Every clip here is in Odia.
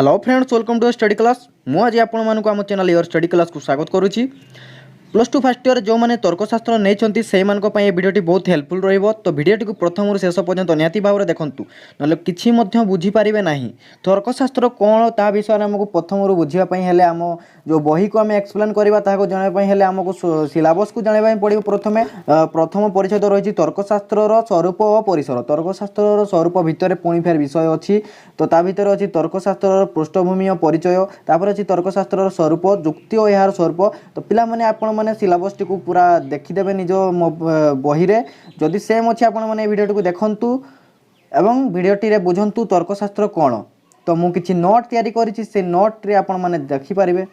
Hello friends, welcome to study class. मुझे आपण मानक आम चैनल योर स्टडी क्लास को स्वागत करुच्ची। +2 फर्स्ट इयर जो मैंने तर्कशास्त्र नहीं से भिडियोटी बहुत हेल्पफुल रहिबो। तो भिडियोटी को प्रथम शेष पर्यंत निहाती भाव में देखंतु, नले किछि मध्य बुझीपारे ना। तर्कशास्त्र कौन ता विषय में आमको प्रथम बुझापी हेले आम जो बही को आम एक्सप्लेन करवा जनवाई हेले आमको सिलेबस को जानवाई पड़ो। प्रथम परिच्छेद रही तर्कशास्त्र स्वरूप और परिसर। तर्कशास्त्र स्वरूप भितर पुणी फेर विषय अच्छी। तो ता भितर अच्छी तर्कशास्त्र पृष्ठभूमि और परिचय, तापर अच्छी तर्कशास्त्र स्वरूप जुक्ति और यार स्वरूप। तो पिला माने आपण माने सिलेबस टी को पूरा देखिदेवे निज बही रे। जदि सेम अच्छे आपण माने भिडियो को देखंतु एवं भिडियोटी रे बुझंतु तर्कशास्त्र कौन। तो मु किछि नोट तैयारी करिछि, से नोट रे आपण माने देखि पारिबे।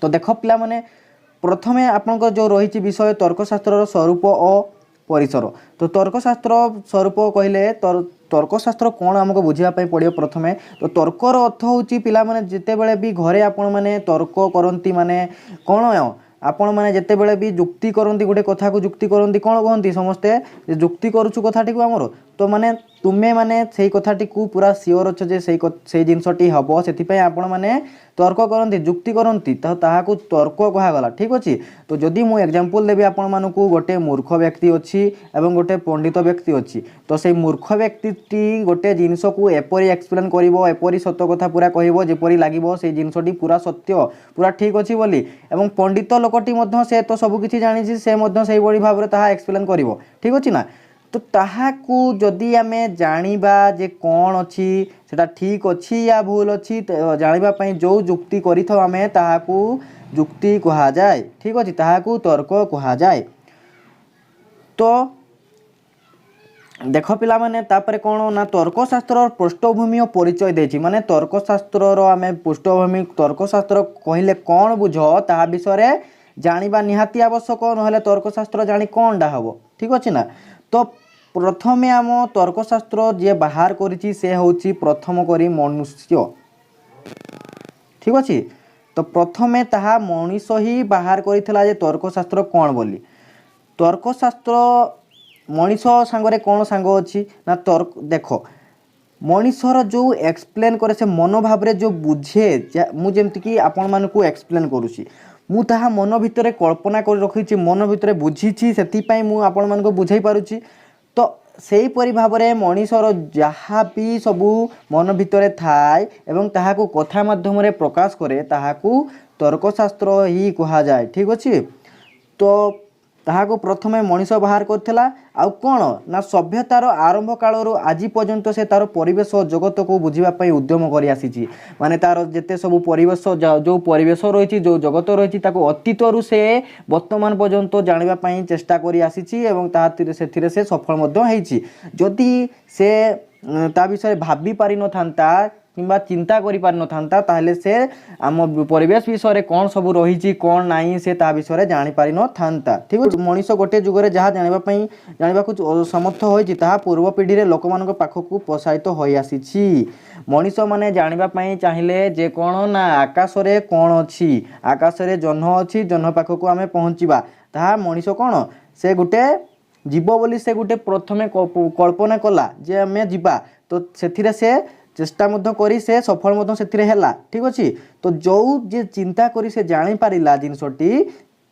तो देख पिला माने प्रथमे आपनकर जो रही विषय तर्कशास्त्र स्वरूप और परिसर। तो तर्कशास्त्र स्वरूप कहले तर्कशास्त्र कौन आमको बुझापी पड़ो प्रथमे। तो तर्कर अर्थ होची पिला माने जिते बेले भी घरे आपण माने तर्क करंती माने कौन आपण माने जेते बेले भी जुक्ति करंती, गोटे कथा को जुक्ति करंती कौन कहंती समस्ते जुक्ति करूछु कथाटी को हमरो। तो माने तुमे माने सेही कथाटी को पूरा सियोर अच्छे जे सेही जिनसटी हबो, सेति पय आपण माने तर्क करंती जुक्ति करंती, तो ताहाकू तर्क कहा गला। ठीक अछि। तो जदि मु एग्जांपल देबी आपण मानकू, गोटे मूर्ख व्यक्ति अछि एवं गोटे पंडित व्यक्ति अछि। तो सेही मूर्ख व्यक्ति टी गोटे जिनस को एपरी एक्सप्लेन करिवो, एपरी सत्य कथा पूरा कहिवो जेपरी लागिवो सेही जिनसटी पूरा सत्य पूरा ठीक अछि बोली। एवं पंडित लोकटी मध्य से तो सब किछि जानिछि, से मध्य सेही बडी भाबरे ताहा एक्सप्लेन करिवो। ठीक अछि ना। तो ताहाकू जदि आमे जानिबा जे कौन अच्छी सेटा ठीक अच्छी या भूल अच्छी जानिबा पई जो जुक्ति करिथो आमे ताहाकू जुक्ति कहा जाए। ठीक अछि, ताहाकू तर्क कहा जाए। तो देख पिला माने तापरे कौन ना तर्कशास्त्र पृष्ठभूमि और परिचय देछि। माने तर्कशास्त्र आमे पृष्ठभूमि तर्कशास्त्र कहिले कौन बुझ ता विषय जानिबा निहाती आवश्यक, नहले तर्कशास्त्र जानि कौन डा हबो। ठीक अछि ना। तो प्रथमे आम तर्कशास्त्र जे बाहर करिछि से होछि प्रथम करी मनुष्य। ठीक अछि। तो प्रथमे ताहा मनुष्य ही बाहर करिथिला जे तर्कशास्त्र कौन बोली। तर्कशास्त्र मनुष्य सांगरे कौन सांग अछि ना तर्क देख मनुष्यर जो एक्सप्लेन करे से मन भावरे जो बुझे, मु जेमति कि आपण मानकू एक्सप्लेन करूछि, मु ताहा मन भितरे कल्पना कर रखिछि, मन भितरे बुझिछि, सेति पई मु आपण मानकू बुझाई पारुछि। तो सेही परि भावरे मनुष्यर जहाँ भी सबू मन भितरे थाए एवं ताहाकू कथा माध्यम रे प्रकाश करे ताहाकू तर्कशास्त्र ही कहा जाए। ठीक अछि। तो ताहाकू प्रथमे मनुष्य बाहर करथिला। आउ कोन ना सभ्यतार आरंभ कालरू आज पर्यंत से तार परिवेश जगत को बुझिबा पई उद्यम करि आसीछि। माने तार जेते सब परिवेश जो परिवेश रहिछि, जो जगत रहिछि, ताको अतीतरू से वर्तमान पर्यंत जानिबा पई चेष्टा करि आसीछि एवं ताहातिर सेथिरे से सफल मध्य हेछि। जदि से ता विषय भाबी पारि न थांता किंबा चिंता करि पारि न थांता, ताहले से आम परिवेश विषय कौन सब रही कौन नाई से ता विषय जानि पारि न थांता। ठीक अछि। मनुष्य गोटे जुगरे जहाँ जानिबा समर्थ होइछि ताहा पूर्व पीढ़ी रे लोकमानक पाखकू प्रसारित होई आसीछि। मनुष्य माने जानिबा पई चाहिले जे कौन ना आकाश रे कौन अछि, आकाश रे जह्न अछि, जह्न पाखकू आमे पहुँचीबा, ताहा मनुष्य कौन से गोटे जीव बोली से गोटे प्रथमे कल्पना कला जे आमे जीवा। तो सेथिरे से चेष्टा मध्य करी से सफल मध्य सेथिरे हैला। ठीक अछि। तो जो जे चिंता करी से जानि पारिला जिनसटी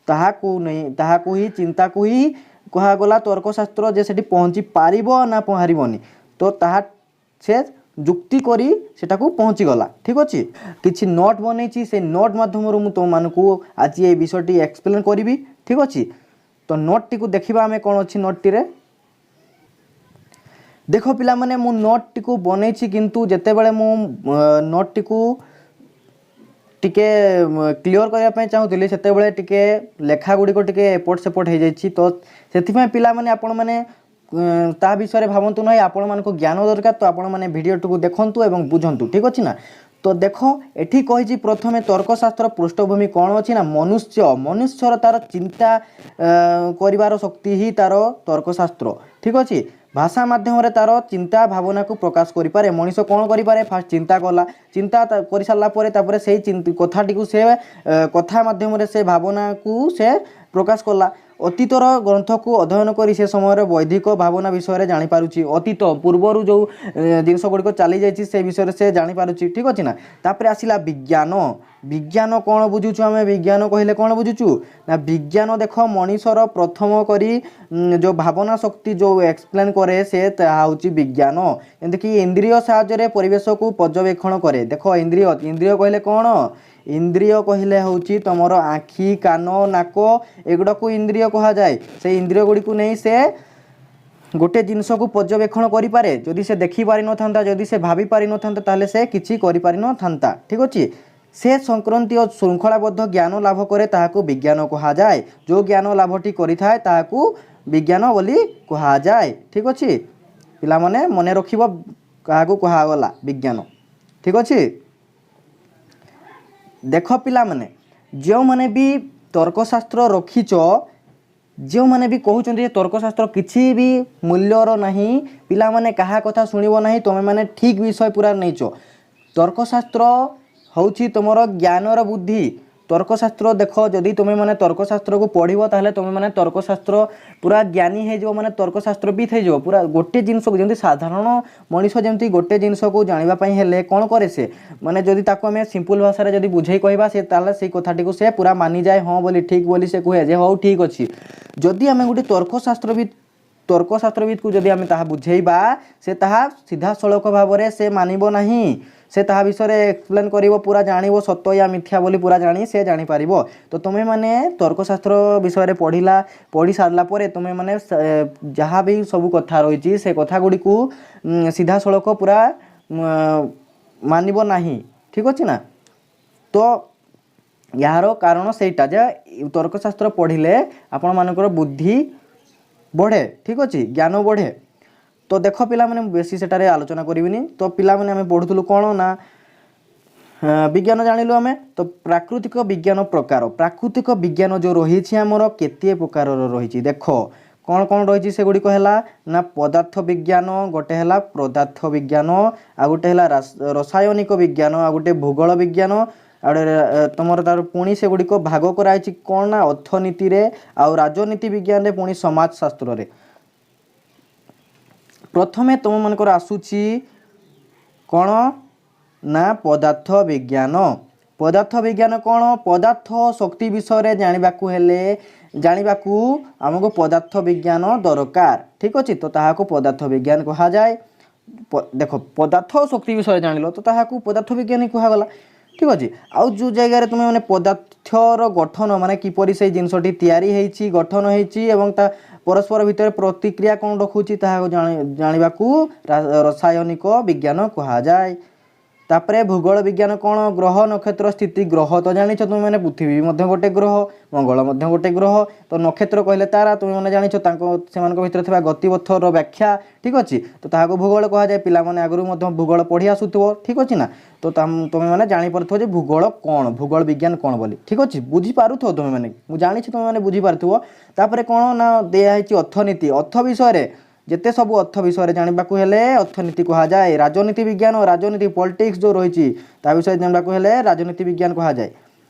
ताहाकू नहीं, ताहाकू ही चिंता को ही कहा गला तर्कशास्त्र जे सेठी पहुँची पारिबो ना पहारिबोनी। तो ताहा से जुक्ति करी सेटाकू पहुँची गला। ठीक अछि। किछि नोट बनेछि, से नोट माध्यम मु तो मानकू आज ए विषयटी एक्सप्लेन करिवि। ठीक अछि। तो नोट टी को देखिबा हमें कौन अच्छी नोट टी रे। देखो पिला माने मु नोट टी को बनेछि, किंतु जेते बेले मु नोट टी को टिके क्लियर करया पय चाहूतिली सेते बेले टिके लेखा गुडी को टिके एपट सेपट हे जाइछि। तो सेति में पिला माने आपण माने ता विषय भावंतु नै, आपण मानको ज्ञान दरकार। तो आपण माने वीडियो टी को देखंतु एवं बुझंतु। ठीक अछि ना। तो देख एठी कहिछि प्रथमे तर्कशास्त्र पृष्ठभूमि कौन अछि ना मनुष्य। मनुष्यर तार चिंता करिवार शक्ति ही तार तर्कशास्त्र। ठीक अछि। भाषा माध्यम रे तार चिंता भावना को प्रकाश करि पारे। मनुष्य कौन करि पारे, फास्ट चिंता कला, चिंता करि सारला परे तापरे सेही कथाटी को से कथा माध्यम रे से भावना को से प्रकाश कला। ଅତୀତର ଗ୍ରନ୍ଥକୁ ଅଧ୍ୟୟନ କରି ସେ ସମୟର ବୈଦିକ ଭାବନା ବିଷୟରେ ଜାଣିପାରୁଛି। ଅତୀତ ପୂର୍ବରୁ ଯେଉଁ ଜିନିଷ ଗୁଡ଼ିକ ଚାଲିଯାଇଛି ସେ ବିଷୟରେ ସେ ଜାଣିପାରୁଛି। ଠିକ୍ ଅଛି ନା। ତାପରେ ଆସିଲା ବିଜ୍ଞାନ। ବିଜ୍ଞାନ କ'ଣ ବୁଝୁଛୁ ଆମେ? ବିଜ୍ଞାନ କହିଲେ କ'ଣ ବୁଝୁଛୁ ନା ବିଜ୍ଞାନ ଦେଖ ମଣିଷର ପ୍ରଥମ କରି ଯେଉଁ ଭାବନା ଶକ୍ତି ଯେଉଁ ଏକ୍ସପ୍ଲେନ୍ କରେ ସେ ତାହା ହେଉଛି ବିଜ୍ଞାନ। ଏମିତିକି ଇନ୍ଦ୍ରିୟ ସାହାଯ୍ୟରେ ପରିବେଶକୁ ପର୍ଯ୍ୟବେକ୍ଷଣ କରେ। ଦେଖ ଇନ୍ଦ୍ରିୟ ଇନ୍ଦ୍ରିୟ କହିଲେ କ'ଣ? ଇନ୍ଦ୍ରିୟ କହିଲେ ହେଉଛି ତୁମର ଆଖି କାନ ନାକ ଏଗୁଡ଼ାକୁ ଇନ୍ଦ୍ରିୟ କୁହାଯାଏ। ସେଇ ଇନ୍ଦ୍ରିୟ ଗୁଡ଼ିକୁ ନେଇ ସେ ଗୋଟେ ଜିନିଷକୁ ପର୍ଯ୍ୟବେକ୍ଷଣ କରିପାରେ। ଯଦି ସେ ଦେଖିପାରିନଥାନ୍ତା ଯଦି ସେ ଭାବି ପାରିନଥାନ୍ତା ତାହେଲେ ସେ କିଛି କରିପାରିନଥାନ୍ତା। ଠିକ୍ ଅଛି। ସେ ସଂକ୍ରାନ୍ତୀୟ ଶୃଙ୍ଖଳାବଦ୍ଧ ଜ୍ଞାନ ଲାଭ କରେ ତାହାକୁ ବିଜ୍ଞାନ କୁହାଯାଏ। ଯେଉଁ ଜ୍ଞାନ ଲାଭଟି କରିଥାଏ ତାହାକୁ ବିଜ୍ଞାନ ବୋଲି କୁହାଯାଏ। ଠିକ୍ ଅଛି। ପିଲାମାନେ ମନେ ରଖିବ କାହାକୁ କୁହାଗଲା ବିଜ୍ଞାନ। ଠିକ୍ ଅଛି। ଦେଖ ପିଲାମାନେ ଯେଉଁମାନେ ବି ତର୍କଶାସ୍ତ୍ର ରଖିଛ ଯେଉଁମାନେ ବି କହୁଛନ୍ତି ଯେ ତର୍କଶାସ୍ତ୍ର କିଛି ବି ମୂଲ୍ୟର ନାହିଁ ପିଲାମାନେ କାହା କଥା ଶୁଣିବ ନାହିଁ ତୁମେମାନେ ଠିକ୍ ବିଷୟ ପୁରା ନେଇଛ। ତର୍କଶାସ୍ତ୍ର ହେଉଛି ତୁମର ଜ୍ଞାନର ବୁଦ୍ଧି। ତର୍କଶାସ୍ତ୍ର ଦେଖ ଯଦି ତୁମେମାନେ ତର୍କଶାସ୍ତ୍ରକୁ ପଢ଼ିବ ତାହେଲେ ତୁମେମାନେ ତର୍କଶାସ୍ତ୍ର ପୁରା ଜ୍ଞାନୀ ହେଇଯିବ ମାନେ ତର୍କଶାସ୍ତ୍ରବିତ୍ ହେଇଯିବ। ପୁରା ଗୋଟେ ଜିନିଷକୁ ଯେମିତି ସାଧାରଣ ମଣିଷ ଯେମିତି ଗୋଟେ ଜିନିଷକୁ ଜାଣିବା ପାଇଁ ହେଲେ କ'ଣ କରେ ସେ ମାନେ ଯଦି ତାକୁ ଆମେ ସିମ୍ପଲ୍ ଭାଷାରେ ଯଦି ବୁଝେଇ କହିବା ସେ ତାହେଲେ ସେଇ କଥାଟିକୁ ସେ ପୁରା ମାନିଯାଏ। ହଁ ବୋଲି ଠିକ୍ ବୋଲି ସେ କୁହେ ଯେ ହଉ ଠିକ୍ ଅଛି। ଯଦି ଆମେ ଗୋଟେ ତର୍କଶାସ୍ତ୍ରବିତ୍କୁ ଯଦି ଆମେ ତାହା ବୁଝେଇବା ସେ ତାହା ସିଧାସଳଖ ଭାବରେ ସେ ମାନିବ ନାହିଁ। ସେ ତାହା ବିଷୟରେ ଏକ୍ସପ୍ଲେନ୍ କରିବ ପୁରା ଜାଣିବ ସତ ୟା ମିଥ୍ୟା ବୋଲି ପୁରା ସେ ଜାଣିପାରିବ। ତ ତୁମେମାନେ ତର୍କଶାସ୍ତ୍ର ବିଷୟରେ ପଢ଼ି ସାରିଲା ପରେ ତୁମେମାନେ ଯାହା ବି ସବୁ କଥା ରହିଛି ସେ କଥା ଗୁଡ଼ିକୁ ସିଧାସଳଖ ପୁରା ମାନିବ ନାହିଁ। ଠିକ୍ ଅଛି ନା। ତ ଏହାର କାରଣ ସେଇଟା ଯେ ତର୍କଶାସ୍ତ୍ର ପଢ଼ିଲେ ଆପଣମାନଙ୍କର ବୁଦ୍ଧି ବଢ଼େ। ଠିକ୍ ଅଛି। ଜ୍ଞାନ ବଢ଼େ। ତ ଦେଖ ପିଲାମାନେ ବେଶୀ ସେଠାରେ ଆଲୋଚନା କରିବିନି। ତ ପିଲାମାନେ ଆମେ ପଢ଼ୁଥିଲୁ କ'ଣ ନା ବିଜ୍ଞାନ ଜାଣିଲୁ ଆମେ। ତ ପ୍ରାକୃତିକ ବିଜ୍ଞାନ ପ୍ରକାର ପ୍ରାକୃତିକ ବିଜ୍ଞାନ ଯେଉଁ ରହିଛି ଆମର କେତେ ପ୍ରକାରର ରହିଛି ଦେଖ କ'ଣ କ'ଣ ରହିଛି ସେଗୁଡ଼ିକ ହେଲା ନା ପଦାର୍ଥ ବିଜ୍ଞାନ ଗୋଟେ ହେଲା ପଦାର୍ଥ ବିଜ୍ଞାନ ଆଉ ଗୋଟେ ହେଲା ରାସାୟନିକ ବିଜ୍ଞାନ ଆଉ ଗୋଟେ ଭୂଗୋଳ ବିଜ୍ଞାନ ଆଉ ଗୋଟେ ତୁମର ତାର ପୁଣି ସେଗୁଡ଼ିକ ଭାଗ କରାଯାଇଛି କ'ଣ ନା ଅର୍ଥନୀତିରେ ଆଉ ରାଜନୀତି ବିଜ୍ଞାନରେ ପୁଣି ସମାଜଶାସ୍ତ୍ରରେ। ପ୍ରଥମେ ତୁମମାନଙ୍କର ଆସୁଛି କ'ଣ ନା ପଦାର୍ଥ ବିଜ୍ଞାନ। ପଦାର୍ଥ ବିଜ୍ଞାନ କ'ଣ? ପଦାର୍ଥ ଶକ୍ତି ବିଷୟରେ ଜାଣିବାକୁ ଆମକୁ ପଦାର୍ଥ ବିଜ୍ଞାନ ଦରକାର। ଠିକ୍ ଅଛି। ତ ତାହାକୁ ପଦାର୍ଥ ବିଜ୍ଞାନ କୁହାଯାଏ। ଦେଖ ପଦାର୍ଥ ଶକ୍ତି ବିଷୟରେ ଜାଣିଲ ତ ତାହାକୁ ପଦାର୍ଥ ବିଜ୍ଞାନ କୁହାଗଲା। ଠିକ୍ ଅଛି। ଆଉ ଯେଉଁ ଜାଗାରେ ତୁମେ ମାନେ ପଦାର୍ଥର ଗଠନ ମାନେ କିପରି ସେଇ ଜିନିଷଟି ତିଆରି ହେଇଛି ଗଠନ ହେଇଛି ଏବଂ ତା ପରସ୍ପର ଭିତରେ ପ୍ରତିକ୍ରିୟା କ'ଣ ରଖୁଛି ତାହାକୁ ଜାଣିବାକୁ ରାସାୟନିକ ବିଜ୍ଞାନ କୁହାଯାଏ। ତାପରେ ଭୂଗୋଳ ବିଜ୍ଞାନ କ'ଣ? ଗ୍ରହ ନକ୍ଷତ୍ର ସ୍ଥିତି। ଗ୍ରହ ତ ଜାଣିଛ ତୁମେମାନେ ପୃଥିବୀ ମଧ୍ୟ ଗୋଟେ ଗ୍ରହ ମଙ୍ଗଳ ମଧ୍ୟ ଗୋଟେ ଗ୍ରହ। ତ ନକ୍ଷତ୍ର କହିଲେ ତାରା ତୁମେମାନେ ଜାଣିଛ ସେମାନଙ୍କ ଭିତରେ ଥିବା ଗତିପଥର ବ୍ୟାଖ୍ୟା। ଠିକ୍ ଅଛି। ତ ତାହାକୁ ଭୂଗୋଳ କୁହାଯାଏ। ପିଲାମାନେ ଆଗରୁ ମଧ୍ୟ ଭୂଗୋଳ ପଢ଼ି ଆସୁଥିବ। ଠିକ୍ ଅଛି ନା। ତ ତୁମେମାନେ ଜାଣିପାରୁଥିବ ଯେ ଭୂଗୋଳ କ'ଣ ଭୂଗୋଳ ବିଜ୍ଞାନ କ'ଣ ବୋଲି। ଠିକ୍ ଅଛି। ବୁଝିପାରୁଥିବ ତୁମେମାନେ ମୁଁ ଜାଣିଛି ତୁମେମାନେ ବୁଝିପାରୁଥିବ। ତାପରେ କ'ଣ ନା ଦିଆହେଇଛି ଅର୍ଥନୀତି। ଅର୍ଥ ବିଷୟରେ ଯେତେ ସବୁ ଅର୍ଥ ବିଷୟରେ ଜାଣିବାକୁ ହେଲେ ଅର୍ଥନୀତି କୁହାଯାଏ। ରାଜନୀତି ବିଜ୍ଞାନ ରାଜନୀତି ପଲିଟିକ୍ସ ଯେଉଁ ରହିଛି ତା ବିଷୟରେ ଜାଣିବାକୁ ହେଲେ ରାଜନୀତି ବିଜ୍ଞାନ କୁହାଯାଏ।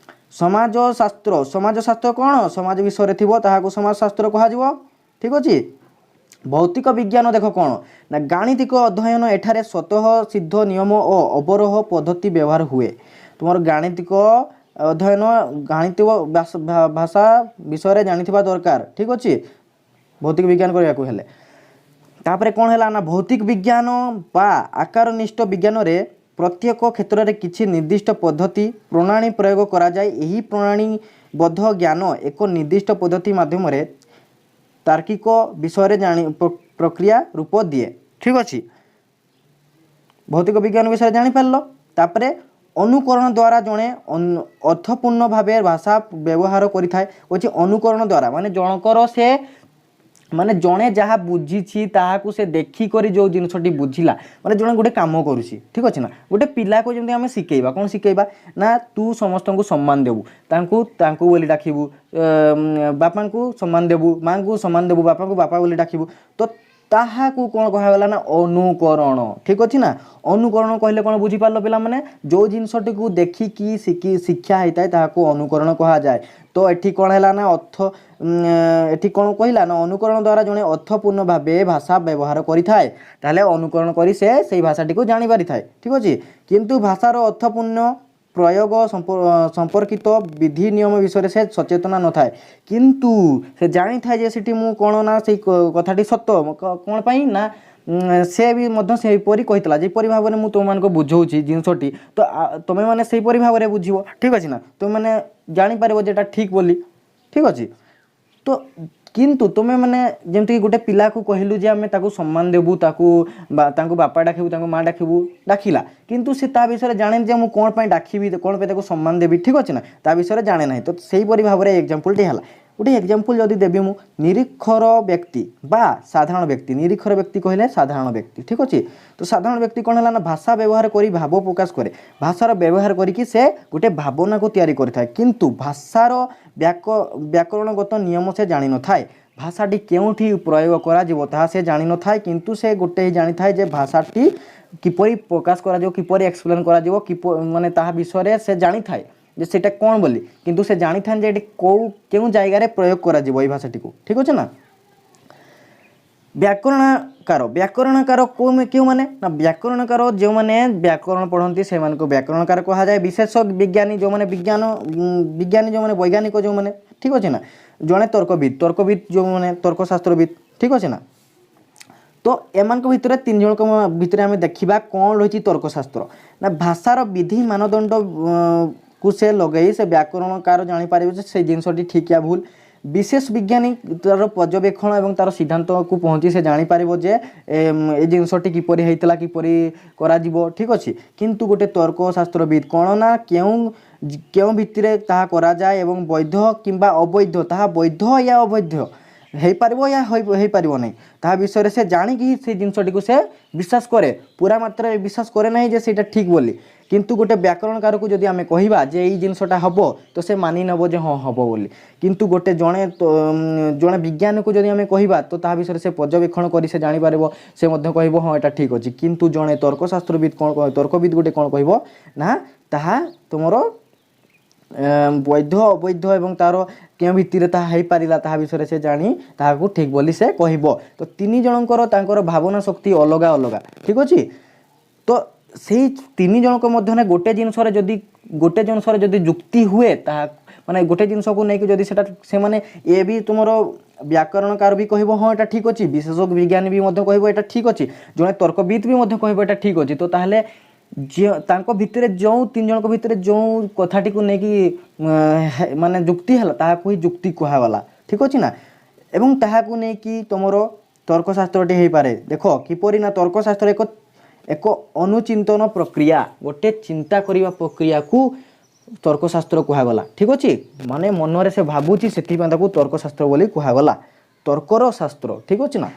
ସମାଜଶାସ୍ତ୍ର କ'ଣ? ସମାଜ ବିଷୟରେ ଥିବ ତାହାକୁ ସମାଜଶାସ୍ତ୍ର କୁହାଯିବ। ଠିକ୍ ଅଛି। ଭୌତିକ ବିଜ୍ଞାନ ଦେଖ କ'ଣ ନା ଗାଣିତିକ ଅଧ୍ୟୟନ। ଏଠାରେ ସ୍ୱତଃ ସିଦ୍ଧ ନିୟମ ଓ ଅବରୋହ ପଦ୍ଧତି ବ୍ୟବହାର ହୁଏ। ତୁମର ଗାଣିତିକ ଅଧ୍ୟୟନ ଗାଣିତିକ ଭାଷା ବିଷୟରେ ଜାଣିଥିବା ଦରକାର। ଠିକ୍ ଅଛି। ଭୌତିକ ବିଜ୍ଞାନ କରିବାକୁ ହେଲେ ତାପରେ କ'ଣ ହେଲା ନା ଭୌତିକ ବିଜ୍ଞାନ ବା ଆକାରନିଷ୍ଠ ବିଜ୍ଞାନରେ ପ୍ରତ୍ୟେକ କ୍ଷେତ୍ରରେ କିଛି ନିର୍ଦ୍ଦିଷ୍ଟ ପଦ୍ଧତି ପ୍ରଣାଳୀ ପ୍ରୟୋଗ କରାଯାଏ। ଏହି ପ୍ରଣାଳୀବଦ୍ଧ ଜ୍ଞାନ ଏକ ନିର୍ଦ୍ଦିଷ୍ଟ ପଦ୍ଧତି ମାଧ୍ୟମରେ ତାର୍କିକ ବିଷୟରେ ପ୍ରକ୍ରିୟା ରୂପ ଦିଏ। ଠିକ୍ ଅଛି। ଭୌତିକ ବିଜ୍ଞାନ ବିଷୟରେ ଜାଣିପାରିଲ। ତାପରେ ଅନୁକରଣ ଦ୍ୱାରା ଜଣେ ଅର୍ଥପୂର୍ଣ୍ଣ ଭାବେ ଭାଷା ବ୍ୟବହାର କରିଥାଏ। ହେଉଛି ଅନୁକରଣ ଦ୍ୱାରା ମାନେ ଜଣଙ୍କର ସେ ମାନେ ଜଣେ ଯାହା ବୁଝିଛି ତାହାକୁ ସେ ଦେଖିକରି ଯେଉଁ ଜିନିଷଟି ବୁଝିଲା ମାନେ ଜଣେ ଗୋଟେ କାମ କରୁଛି। ଠିକ୍ ଅଛି ନା। ଗୋଟେ ପିଲାକୁ ଯେମିତି ଆମେ ଶିଖେଇବା କ'ଣ ଶିଖେଇବା ନା ତୁ ସମସ୍ତଙ୍କୁ ସମ୍ମାନ ଦେବୁ ତାଙ୍କୁ ବୋଲି ଡାକିବୁ ବାପାଙ୍କୁ ସମ୍ମାନ ଦେବୁ ମାଆଙ୍କୁ ସମ୍ମାନ ଦେବୁ ବାପାଙ୍କୁ ବାପା ବୋଲି ଡାକିବୁ। ତ ତାହାକୁ କ'ଣ କୁହାଗଲା ନା ଅନୁକରଣ। ଠିକ୍ ଅଛି ନା। ଅନୁକରଣ କହିଲେ କ'ଣ ବୁଝିପାରିଲ ପିଲାମାନେ? ଯେଉଁ ଜିନିଷଟିକୁ ଦେଖିକି ଶିକ୍ଷା ହେଇଥାଏ ତାହାକୁ ଅନୁକରଣ କୁହାଯାଏ। ତ ଏଠି କ'ଣ ହେଲା ନା ଏଠି କ'ଣ କହିଲା ନା ଅନୁକରଣ ଦ୍ୱାରା ଜଣେ ଅର୍ଥପୂର୍ଣ୍ଣ ଭାବେ ଭାଷା ବ୍ୟବହାର କରିଥାଏ। ତାହେଲେ ଅନୁକରଣ କରି ସେ ସେଇ ଭାଷାଟିକୁ ଜାଣିପାରିଥାଏ। ଠିକ୍ ଅଛି। କିନ୍ତୁ ଭାଷାର ଅର୍ଥପୂର୍ଣ୍ଣ ପ୍ରୟୋଗ ସମ୍ପର୍କିତ ବିଧି ନିୟମ ବିଷୟରେ ସେ ସଚେତନ ନଥାଏ। କିନ୍ତୁ ସେ ଜାଣିଥାଏ ଯେ ସେଠି ମୁଁ କ'ଣ ନା ସେଇ କଥାଟି ସତ। କ'ଣ ପାଇଁ ନା ସେ ବି ମଧ୍ୟ ସେହିପରି କହିଥିଲା। ଯେପରି ଭାବରେ ମୁଁ ତୁମମାନଙ୍କୁ ବୁଝାଉଛି ଜିନିଷଟି, ତ ତୁମେମାନେ ସେହିପରି ଭାବରେ ବୁଝିବ। ଠିକ୍ ଅଛି ନା। ତୁମେମାନେ ଜାଣିପାରିବ ଯେ ଏଇଟା ଠିକ୍ ବୋଲି। ଠିକ୍ ଅଛି। ତ କିନ୍ତୁ ତୁମେମାନେ ଯେମିତିକି ଗୋଟେ ପିଲାକୁ କହିଲୁ ଯେ ଆମେ ତାକୁ ସମ୍ମାନ ଦେବୁ, ତାଙ୍କୁ ବାପା ଡାକିବୁ, ତାଙ୍କୁ ମା ଡାକିବୁ, ଡାକିଲା, କିନ୍ତୁ ସେ ତା ବିଷୟରେ ଜାଣେନି ଯେ ମୁଁ କ'ଣ ପାଇଁ ଡାକିବି, କ'ଣ ପାଇଁ ତାକୁ ସମ୍ମାନ ଦେବି। ଠିକ୍ ଅଛି ନା। ତା ବିଷୟରେ ଜାଣେ ନାହିଁ। ତ ସେହିପରି ଭାବରେ ଏକ୍ଜାମ୍ପଲ୍ଟି ହେଲା। ଗୋଟେ ଏକ୍ଜାମ୍ପଲ୍ ଯଦି ଦେବି ମୁଁ, ନିରୀକ୍ଷର ବ୍ୟକ୍ତି ବା ସାଧାରଣ ବ୍ୟକ୍ତି। ନିରୀକ୍ଷର ବ୍ୟକ୍ତି କହିଲେ ସାଧାରଣ ବ୍ୟକ୍ତି। ଠିକ୍ ଅଛି। ତ ସାଧାରଣ ବ୍ୟକ୍ତି କ'ଣ ହେଲା ନା ଭାଷା ବ୍ୟବହାର କରି ଭାବ ପ୍ରକାଶ କରେ। ଭାଷାର ବ୍ୟବହାର କରିକି ସେ ଗୋଟେ ଭାବନାକୁ ତିଆରି କରିଥାଏ। କିନ୍ତୁ ଭାଷାର ବ୍ୟାକରଣଗତ ନିୟମ ସେ ଜାଣିନଥାଏ। ଭାଷାଟି କେଉଁଠି ପ୍ରୟୋଗ କରାଯିବ ତାହା ସେ ଜାଣିନଥାଏ। କିନ୍ତୁ ସେ ଗୋଟେ ହିଁ ଜାଣିଥାଏ ଯେ ଭାଷାଟି କିପରି ପ୍ରକାଶ କରାଯିବ, କିପରି ଏକ୍ସପ୍ଲେନ୍ କରାଯିବ, ମାନେ ତାହା ବିଷୟରେ ସେ ଜାଣିଥାଏ ଯେ ସେଇଟା କ'ଣ ବୋଲି। କିନ୍ତୁ ସେ ଜାଣିଥାନ୍ତି ଯେ ଏଠି କେଉଁ ଜାଗାରେ ପ୍ରୟୋଗ କରାଯିବ ଏଇ ଭାଷାଟିକୁ। ଠିକ୍ ଅଛି ନା। ବ୍ୟାକରଣକାର କେଉଁମାନେ ନା ବ୍ୟାକରଣକାର ଯେଉଁମାନେ ବ୍ୟାକରଣ ପଢ଼ନ୍ତି ସେମାନଙ୍କୁ ବ୍ୟାକରଣକାର କୁହାଯାଏ। ବିଶେଷ ବିଜ୍ଞାନୀ ଯେଉଁମାନେ ଯେଉଁମାନେ ବୈଜ୍ଞାନିକ ଯେଉଁମାନେ। ଠିକ୍ ଅଛି ନା। ଜଣେ ତର୍କବିତ୍ ଯେଉଁମାନେ ତର୍କଶାସ୍ତ୍ରବିତ୍। ଠିକ୍ ଅଛି ନା। ତ ଏମାନଙ୍କ ଭିତରେ 3 ଜଣଙ୍କ ଭିତରେ ଆମେ ଦେଖିବା କ'ଣ ରହିଛି ତର୍କଶାସ୍ତ୍ର ନା ଭାଷାର ବିଧି ମାନଦଣ୍ଡକୁ ସେ ଲଗାଇ ସେ ବ୍ୟାକରଣକାର ଜାଣିପାରିବେ ଯେ ସେଇ ଜିନିଷଟି ଠିକ୍ ୟା ଭୁଲ। ବିଶେଷ ବିଜ୍ଞାନୀ ତାର ପର୍ଯ୍ୟବେକ୍ଷଣ ଏବଂ ତାର ସିଦ୍ଧାନ୍ତକୁ ପହଞ୍ଚି ସେ ଜାଣିପାରିବ ଯେ ଏ ଜିନିଷଟି କିପରି ହେଇଥିଲା, କିପରି କରାଯିବ। ଠିକ୍ ଅଛି। କିନ୍ତୁ ଗୋଟେ ତର୍କଶାସ୍ତ୍ରବିତ୍ କ'ଣ ନା କେଉଁ ଭିତ୍ତିରେ ତାହା କରାଯାଏ ଏବଂ ବୈଧ କିମ୍ବା ଅବୈଧ, ତାହା ବୈଧ ୟା ଅବୈଧ ହେଇପାରିବ ୟା ହେଇପାରିବ ନାହିଁ, ତାହା ବିଷୟରେ ସେ ଜାଣିକି ସେଇ ଜିନିଷଟିକୁ ସେ ବିଶ୍ୱାସ କରେ। ପୁରା ମାତ୍ରାରେ ବିଶ୍ୱାସ କରେ ନାହିଁ ଯେ ସେଇଟା ଠିକ୍ ବୋଲି। କିନ୍ତୁ ଗୋଟେ ବ୍ୟାକରଣକାରକୁ ଯଦି ଆମେ କହିବା ଯେ ଏଇ ଜିନିଷଟା ହେବ, ତ ସେ ମାନି ନେବ ଯେ ହଁ ହେବ ବୋଲି। କିନ୍ତୁ ଜଣେ ବିଜ୍ଞାନୀକୁ ଯଦି ଆମେ କହିବା ତ ତାହା ବିଷୟରେ ସେ ପର୍ଯ୍ୟବେକ୍ଷଣ କରି ସେ ଜାଣିପାରିବ, ସେ ମଧ୍ୟ କହିବ ହଁ ଏଇଟା ଠିକ୍ ଅଛି। କିନ୍ତୁ ଜଣେ ତର୍କଶାସ୍ତ୍ରବିତ୍ ତର୍କବିତ୍ ଗୋଟେ କ'ଣ କହିବ ନା ତାହା ତୁମର ବୈଧ ଅବୈଧ ଏବଂ ତାର କେଉଁ ଭିତ୍ତିରେ ତାହା ହେଇପାରିଲା ତାହା ବିଷୟରେ ସେ ଜାଣି ତାହାକୁ ଠିକ୍ ବୋଲି ସେ କହିବ। ତ 3 ଜଣଙ୍କର ତାଙ୍କର ଭାବନା ଶକ୍ତି ଅଲଗା ଅଲଗା। ଠିକ୍ ଅଛି। ତ ସେଇ 3 ଜଣଙ୍କ ମଧ୍ୟରେ ଗୋଟେ ଜିନିଷରେ ଯଦି ଯୁକ୍ତି ହୁଏ, ତାହା ମାନେ ଗୋଟେ ଜିନିଷକୁ ନେଇକି ଯଦି ସେଟା ସେମାନେ ଏ ବି ତୁମର ବ୍ୟାକରଣକାର ବି କହିବ ହଁ ଏଇଟା ଠିକ୍ ଅଛି, ବିଶେଷ ବିଜ୍ଞାନୀ ବି ମଧ୍ୟ କହିବ ଏଇଟା ଠିକ୍ ଅଛି, ଜଣେ ତର୍କବିତ୍ ବି ମଧ୍ୟ କହିବ ଏଇଟା ଠିକ୍ ଅଛି। ତ ତାହେଲେ ତାଙ୍କ ଭିତରେ ଯେଉଁ 3 ଜଣଙ୍କ ଭିତରେ ଯେଉଁ କଥାଟିକୁ ନେଇକି ମାନେ ଯୁକ୍ତି ହେଲା ତାହାକୁ ହିଁ ଯୁକ୍ତି କୁହାଗଲା। ଠିକ୍ ଅଛି ନା। ଏବଂ ତାହାକୁ ନେଇକି ତୁମର ତର୍କଶାସ୍ତ୍ରଟି ହେଇପାରେ। ଦେଖ କିପରି ନା ତର୍କଶାସ୍ତ୍ର ଏକ ଅନୁଚିନ୍ତନ ପ୍ରକ୍ରିୟା, ଗୋଟେ ଚିନ୍ତା କରିବା ପ୍ରକ୍ରିୟାକୁ ତର୍କଶାସ୍ତ୍ର କୁହାଗଲା। ଠିକ୍ ଅଛି। ମାନେ ମନରେ ସେ ଭାବୁଛି ସେଥିପାଇଁ ତାକୁ ତର୍କଶାସ୍ତ୍ର ବୋଲି କୁହାଗଲା। ତର୍କର ଶାସ୍ତ୍ର। ଠିକ୍ ଅଛି ନା।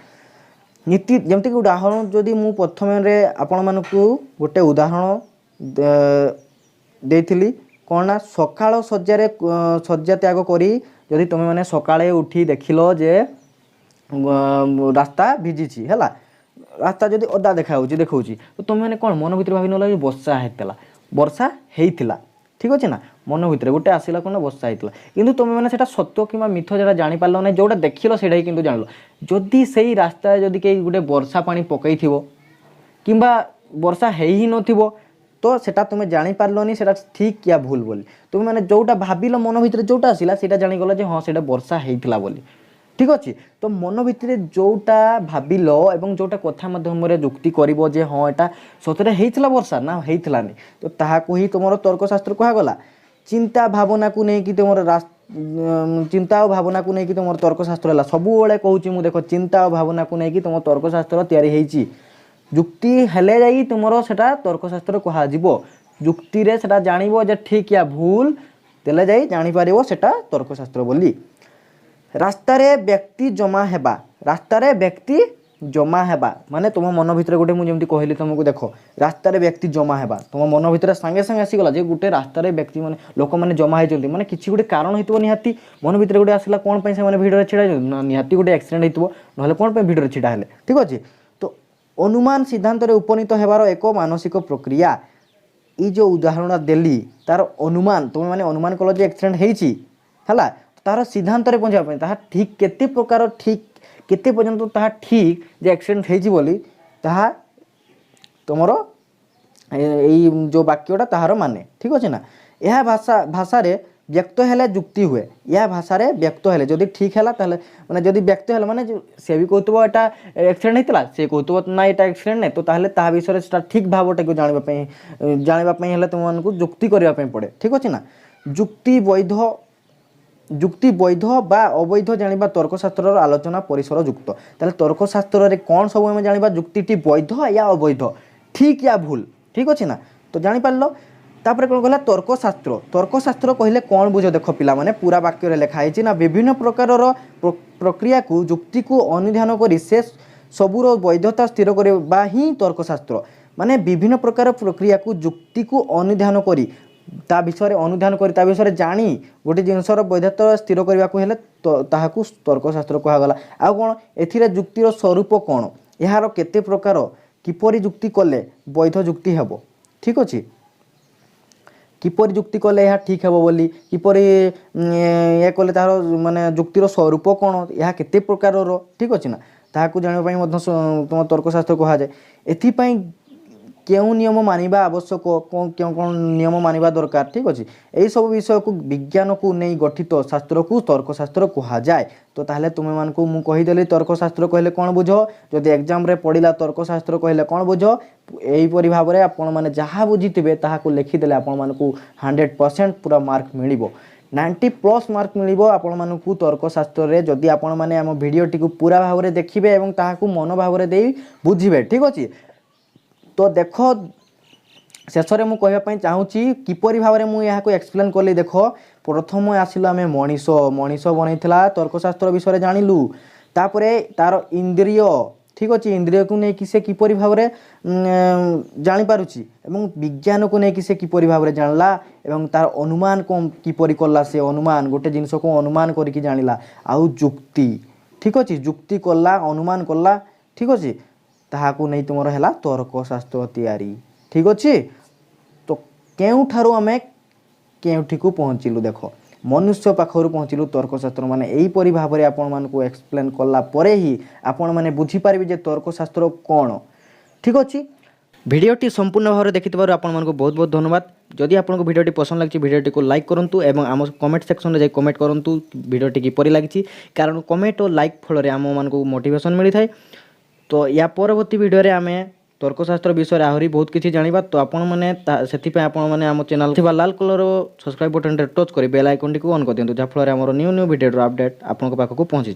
ନୀତି ଯେମିତିକି ଉଦାହରଣ ଯଦି ମୁଁ ପ୍ରଥମରେ ଆପଣମାନଙ୍କୁ ଗୋଟେ ଉଦାହରଣ ଦେଇଥିଲି କ'ଣ ନା ସକାଳ ଶଯ୍ୟା ତ୍ୟାଗ କରି ଯଦି ତୁମେମାନେ ସକାଳେ ଉଠି ଦେଖିଲ ଯେ ରାସ୍ତା ଭିଜିଛି ହେଲା, ରାସ୍ତା ଯଦି ଓଦା ଦେଖାଉଛି ତ ତୁମେମାନେ କ'ଣ ମନ ଭିତରେ ଭାବି ନେଲ ଯେ ବର୍ଷା ହେଇଥିଲା। ଠିକ୍ ଅଛି ନା। ମନ ଭିତରେ ଗୋଟେ ଆସିଲା କ'ଣ ନା ବର୍ଷା ହେଇଥିଲା। କିନ୍ତୁ ତୁମେମାନେ ସେଇଟା ସତ୍ୟ କିମ୍ବା ମିଥ ଯେଟା ଜାଣିପାରିଲ ନାହିଁ, ଯେଉଁଟା ଦେଖିଲ ସେଇଟା ହିଁ କିନ୍ତୁ ଜାଣିଲ। ଯଦି ସେଇ ରାସ୍ତାରେ ଯଦି କେହି ଗୋଟେ ବର୍ଷା ପାଣି ପକାଇଥିବ କିମ୍ବା ବର୍ଷା ହେଇ ହିଁ ନଥିବ, ତ ସେଟା ତୁମେ ଜାଣିପାରିଲନି ସେଟା ଠିକ୍ ୟା ଭୁଲ ବୋଲି। ତୁମେମାନେ ଯେଉଁଟା ଭାବିଲ ମନ ଭିତରେ ଯେଉଁଟା ଆସିଲା ସେଇଟା ଜାଣିଗଲ ଯେ ହଁ ସେଇଟା ବର୍ଷା ହେଇଥିଲା ବୋଲି। ଠିକ୍ ଅଛି। ତ ମନ ଭିତରେ ଯେଉଁଟା ଭାବିଲ ଏବଂ ଯେଉଁଟା କଥା ମାଧ୍ୟମରେ ଯୁକ୍ତି କରିବ ଯେ ହଁ ଏଇଟା ସତରେ ହେଇଥିଲା ବର୍ଷା ନା ହେଇଥିଲାନି, ତ ତାହାକୁ ହିଁ ତୁମର ତର୍କଶାସ୍ତ୍ର କୁହାଗଲା। ଚିନ୍ତା ଓ ଭାବନାକୁ ନେଇକି ତୁମର ତର୍କଶାସ୍ତ୍ର ହେଲା। ସବୁବେଳେ କହୁଛି ମୁଁ, ଦେଖ ଚିନ୍ତା ଓ ଭାବନାକୁ ନେଇକି ତୁମ ତର୍କଶାସ୍ତ୍ର ତିଆରି ହେଇଛି। ଯୁକ୍ତି ହେଲେ ଯାଇ ତୁମର ସେଟା ତର୍କଶାସ୍ତ୍ର କୁହାଯିବ। ଯୁକ୍ତିରେ ସେଟା ଜାଣିବ ଯେ ଠିକ୍ ୟା ଭୁଲ, ଦେଲେ ଯାଇ ଜାଣିପାରିବ ସେଟା ତର୍କଶାସ୍ତ୍ର ବୋଲି। ରାସ୍ତାରେ ବ୍ୟକ୍ତି जमा हेबा माने तुम मन भितर गोटे मुझे कहली तुमको देख रास्तार व्यक्ति जमा हेबा तुम मन भितर सांगे सांगे आसीगला जे गोटे रास्तार व्यक्ति मैंने लोक मैंने जमा होती मैंने किसी गोटे कारण होती निहाती मन भितर गोटे आसला कौन से भिड़ छिड़ा निहाती गोटे एक्सीडेंट होती ना कौन भिड़ छिड़ा हेले ठीक अच्छे। तो अनुमान सिद्धांत उपनीत होबार एक मानसिक प्रक्रिया ये जो उदाहरण देली तार अनुमान तुम मैंने अनुमान कल जो एक्सीडेंट है तार सिद्धांत पहुँचा ठीक केते प्रकार ठीक केते पर्यंत ताहा ठीक जे एक्सीडेंट हेजी बोली ताहा तुमर यही जो वाक्यटा ताहार माने ठीक अच्छे ना। यह भाषा भाषा रे व्यक्त हेले जुक्ति हुए यह भाषा रे व्यक्त हेले जदि ठीक है ताहले माने जदि व्यक्त हेले माने से भी कहतबो एटा एक्सीडेंट हेतला से कहतबो ना एटा एक्सीडेंट नहीं तो ताहले ता विषय से ठीक भावटा को जानिबा पई हेले तुमको जुक्ति करबा पई पड़े ठीक अच्छे ना। जुक्ति वैध बा अवैध जानिबा तर्कशास्त्र आलोचना परिसर युक्त ताले तर्कशास्त्र रे कौन सब आम जानिबा जुक्ति वैध या अवैध ठीक या भूल ठीक अच्छे ना। तो जानी पारलो तापर कौन कहला तर्कशास्त्र कहले कौन बुझ देख पिला माने पूरा वाक्य लिखाई ना विभिन्न प्रकार प्रक्रिया को जुक्ति को अनुध्यान करी से सबूर वैधता स्थिर करबा ही तर्कशास्त्र माने विभिन्न प्रकार प्रक्रिया को जुक्ति को अनुध्यान करी ता विषय अनुध्यान करी ता विषय जानी गोटे जिनसर वैधता स्थिर करने को हेले ताहाकू तर्कशास्त्र कहगला। आ कौन एथिरे जुक्तिर स्वरूप कौन यार केते प्रकार किपरि जुक्ति कले वैध जुक्ति हेबो ठीक अच्छे किपरि जुक्ति कले यह ठीक हेबो बोली किपरि ये कले तार माने जुक्तिर स्वरूप कौन यह केते प्रकार ठीक अच्छे ना ताहाकू जानिबा पई मध्य तुम तर्कशास्त्र कहा जाए। एथिपाई क्यों नियम मानिबा आवश्यक कौन क्यों कौन नियम मानिबा दरकार ठीक अच्छे यही सब विषय को विज्ञान को नहीं गठित शास्त्र को तर्कशास्त्र कहा जाए। तो ताहले तुम मान को मु कहीदेली तर्कशास्त्र कहले कौन बुझ जदि एग्जाम रे पढ़िला तर्कशास्त्र कहले कौन बुझ यहीपरि भाव में आपण मैंने जहाँ बुझीथे ताहाकू लिखिदेले आपण मानकू 100% पूरा मार्क मिलिबो 90+ मार्क मिलिबो आपण मानकू तर्कशास्त्र रे जदि आपण माने आम भिडियोटी को पूरा भाव में देखिबे एवं ताहाकू मन भाव में देई बुझिबे ठीक अच्छे। तो देख शेष में मुझे कहवाई चाहूँगी किपरि भाव में मुझे एक्सप्लेन कली देख प्रथम आसिलु आम मनीष मनीष बनईला तर्कशास्त्र विषय जानिलु तापरे तार इंद्रिय ठीक अच्छे इंद्रिय को लेकिन से किपरि भाव में जानी पारुची एवं विज्ञान को लेकिन से किपरि भाव में जानला एवं तार अनुमान को किपरि कला से अनुमान गोटे जिनस को अनुमान करके जानिला आउ जुक्ति ठीक अच्छे जुक्ति कला अनुमान कला ठीक अच्छे ताहाकू नहीं तुमर है तर्कशास्त्र तैयारी ठीक अच्छे। तो केउठारू आमे केउठी को पहुँचलु देख मनुष्य पाखर पहुँचलु तर्कशास्त्र माने एहीपरि भाव में आपण मानकू एक्सप्लेन कला परे ही आपण माने बुझीपारे जे तर्कशास्त्र कौन ठीक अच्छे। भिडियोटी संपूर्ण भाव में देखिथिबारु आपण मानकू बहुत बहुत धन्यवाद। जदि आपको भिडियोटी पसंद लगी भिडियोटी को लाइक करूँ एवं आम कमेंट सेक्शन में कमेंट करूँ भिडियोटी किपरि लगी कारण कमेंट और लाइक फल आम मानकू मोटिवेशन मिलता है। तो या परवर्ती वीडियो रे आमे तर्कशास्त्र विषय आहरी बहुत किसी जानिबा। तो आपण माने सेति आपण माने आम चैनल थिबा लाल कलर सब्सक्राइब बटन रे टच करी बेल आइकन टी को ऑन कर दियंतु जहा फल रे हमर न्यू न्यू वीडियो अपडेट आपन पाखक पहुँची।